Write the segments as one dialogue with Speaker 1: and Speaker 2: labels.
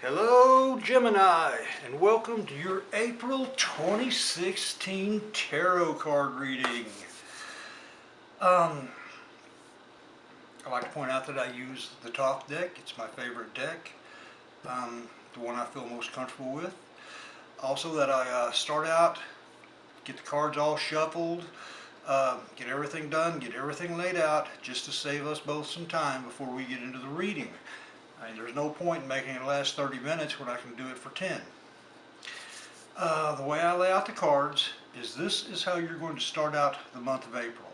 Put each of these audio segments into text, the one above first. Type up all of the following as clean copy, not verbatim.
Speaker 1: Hello Gemini, and welcome to your April 2016 tarot card reading. I'd like to point out that I use the top deck. It's my favorite deck, the one I feel most comfortable with. Also that I start out, get the cards all shuffled, get everything done, get everything laid out, just to save us both some time before we get into the reading. There's no point in making it last 30 minutes when I can do it for 10. The way I lay out the cards is this is how you're going to start out the month of April.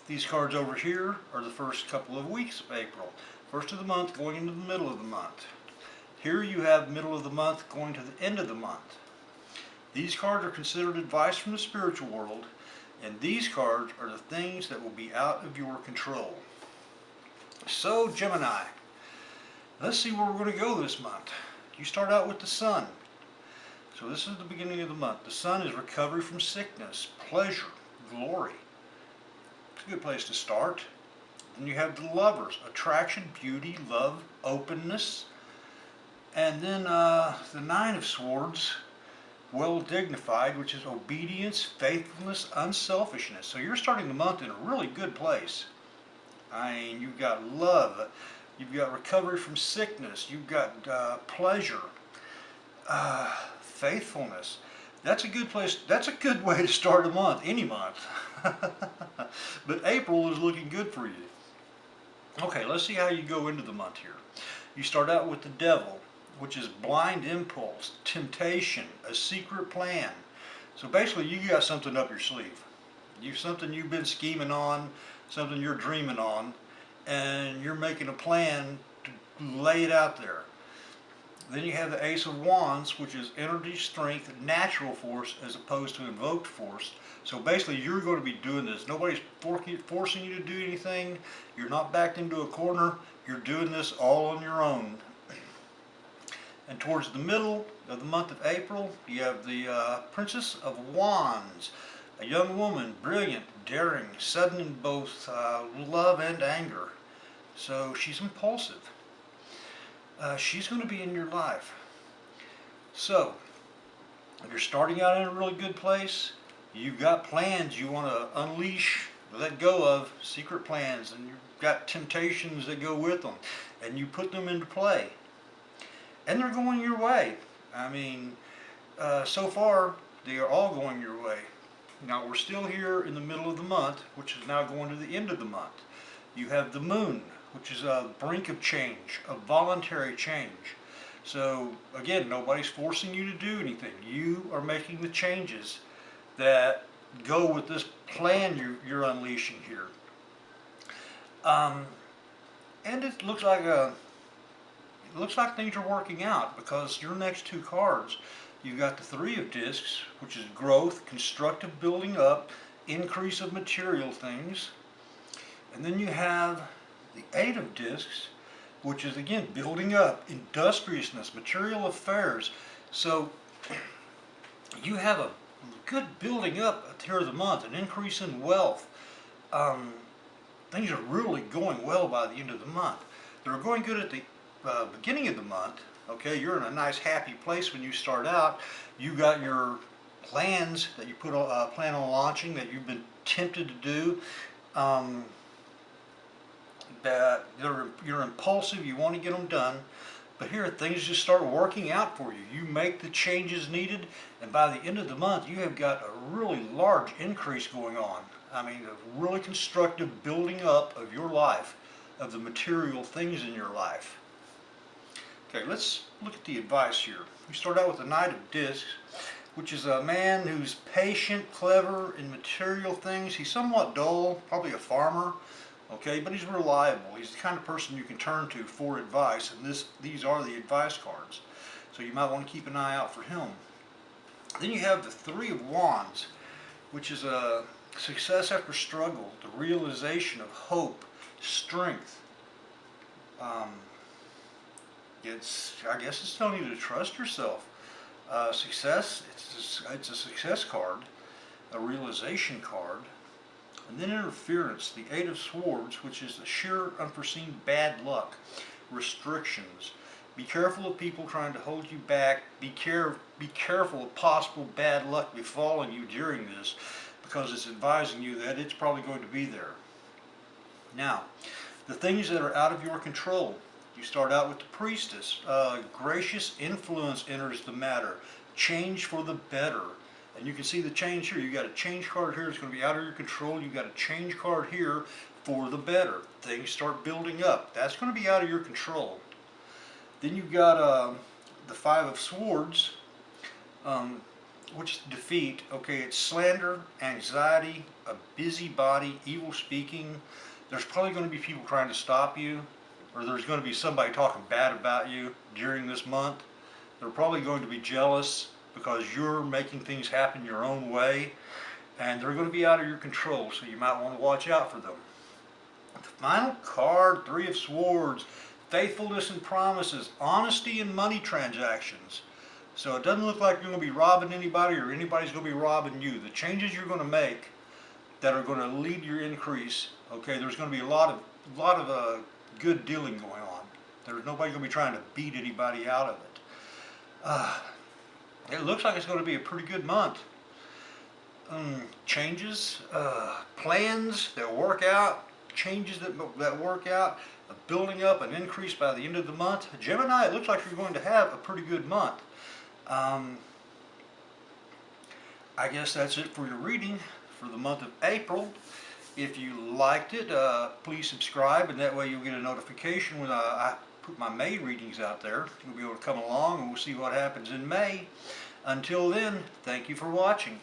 Speaker 1: These cards over here are the first couple of weeks of April. First of the month going into the middle of the month. Here you have middle of the month going to the end of the month. These cards are considered advice from the spiritual world, and these cards are the things that will be out of your control. So Gemini, let's see where we're going to go this month. You start out with the Sun. So this is the beginning of the month. The Sun is recovery from sickness, pleasure, glory. It's a good place to start. Then you have the Lovers, attraction, beauty, love, openness. And then the Nine of Swords, well dignified, which is obedience, faithfulness, unselfishness. So you're starting the month in a really good place. You've got love, you've got recovery from sickness, you've got pleasure, faithfulness. That's a good place, that's a good way to start a month, any month. But April is looking good for you. Okay, let's see how you go into the month here. You start out with the Devil, which is blind impulse, temptation, a secret plan. So basically you got something up your sleeve. Something you've been scheming on, something you're dreaming on, and you're making a plan to lay it out there. Then you have the Ace of Wands, which is energy, strength, natural force as opposed to invoked force. So basically you're going to be doing this. Nobody's forcing you to do anything. You're not backed into a corner. You're doing this all on your own. And towards the middle of the month of April, you have the Princess of Wands. A young woman, brilliant, daring, sudden in both love and anger. So she's impulsive. She's going to be in your life. So, if you're starting out in a really good place, you've got plans you want to unleash, let go of, secret plans, and you've got temptations that go with them, and you put them into play. And they're going your way. So far, they are all going your way. Now we're still here in the middle of the month, which is now going to the end of the month. You have the Moon, which is a brink of change, a voluntary change. So again, nobody's forcing you to do anything. You are making the changes that go with this plan you're unleashing here. And it looks like things are working out, because your next two cards, you've got the Three of Discs, which is growth, constructive building up, increase of material things. And then you have the Eight of Discs, which is again building up, industriousness, material affairs. So you have a good building up here of the month, an increase in wealth. Things are really going well by the end of the month. They're going good at the beginning of the month. Okay, you're in a nice happy place when you start out. You got your plans that you plan on launching that you've been tempted to do. That you're impulsive, you want to get them done. But here things just start working out for you. You make the changes needed, and by the end of the month you have got a really large increase going on. A really constructive building up of your life, of the material things in your life. Okay, let's look at the advice here. We start out with the Knight of Discs, which is a man who's patient, clever in material things. He's somewhat dull, probably a farmer, okay, but he's reliable. He's the kind of person you can turn to for advice, and these are the advice cards. So you might want to keep an eye out for him. Then you have the Three of Wands, which is a success after struggle, the realization of hope, strength. I guess it's telling you to trust yourself. Success, it's a success card, a realization card. And then interference, the Eight of Swords, which is the sheer unforeseen bad luck. restrictions. Be careful of people trying to hold you back. Be careful of possible bad luck befalling you during this, because it's advising you that it's probably going to be there. Now, the things that are out of your control. You start out with the Priestess. Gracious influence enters the matter. Change for the better. And you can see the change here. You got a change card here. It's going to be out of your control. You got a change card here for the better. Things start building up. That's going to be out of your control. Then you've got the Five of Swords, which is defeat. Okay, it's slander, anxiety, a busybody, evil speaking. There's probably going to be people trying to stop you, or there's going to be somebody talking bad about you during this month. They're probably going to be jealous because you're making things happen your own way, and they're going to be out of your control, so you might want to watch out for them. The final card, Three of Swords, faithfulness and promises, honesty and money transactions. So it doesn't look like you're going to be robbing anybody or anybody's going to be robbing you. The changes you're going to make that are going to lead your increase, okay, there's going to be a lot of good dealing going on. There's nobody going to be trying to beat anybody out of it. It looks like it's going to be a pretty good month. Changes, plans that work out, changes that work out, a building up, an increase by the end of the month. Gemini, it looks like you're going to have a pretty good month. I guess that's it for your reading for the month of April. If you liked it, please subscribe, and that way you'll get a notification when I put my May readings out there. You'll be able to come along and we'll see what happens in May. Until then, thank you for watching.